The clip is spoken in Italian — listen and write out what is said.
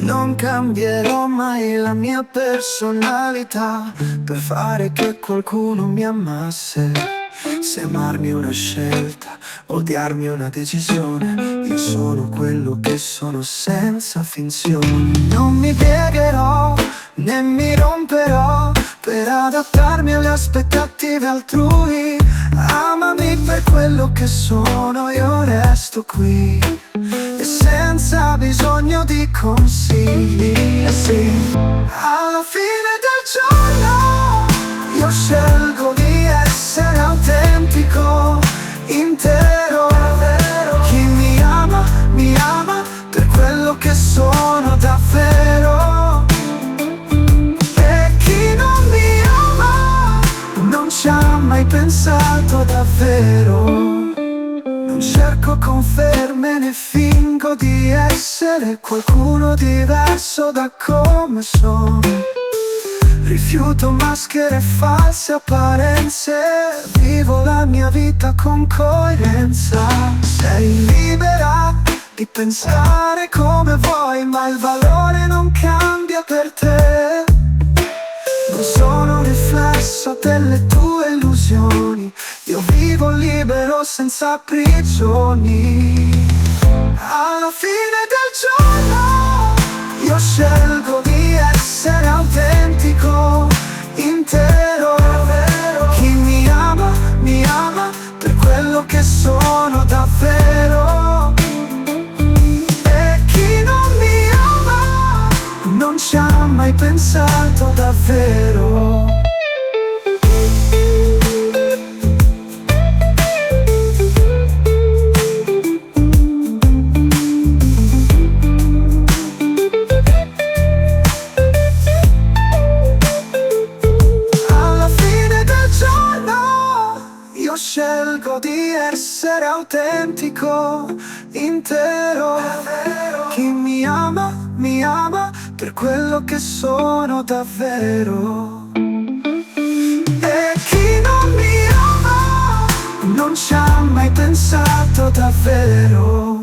Non cambierò mai la mia personalità per fare che qualcuno mi amasse. Se amarmi è una scelta, odiarmi è una decisione, io sono quello che sono senza finzioni. Non mi piegherò, né mi romperò per adattarmi alle aspettative altrui. Amami per quello che sono, io resto qui e senza bisogno di consigli. Sì, alla fine del giorno io scelgo di essere autentico, intero. Chi mi ama per quello che sono davvero. E chi non mi ama non ci ha mai pensato davvero. Non cerco conferme né fingo di essere qualcuno diverso da come sono. Rifiuto maschere e false apparenze, vivo la mia vita con coerenza. Sei libera di pensare come vuoi, ma il valore non cambia per te. Non sono un riflesso delle tue illusioni, io vivo libero senza prigioni. Alla fine del giorno io scelgo di essere autentico, intero. Chi mi ama per quello che sono davvero. E chi non mi ama non ci ha mai pensato davvero. Io scelgo di essere autentico, intero. Chi mi ama per quello che sono davvero. E chi non mi ama non ci ha mai pensato davvero.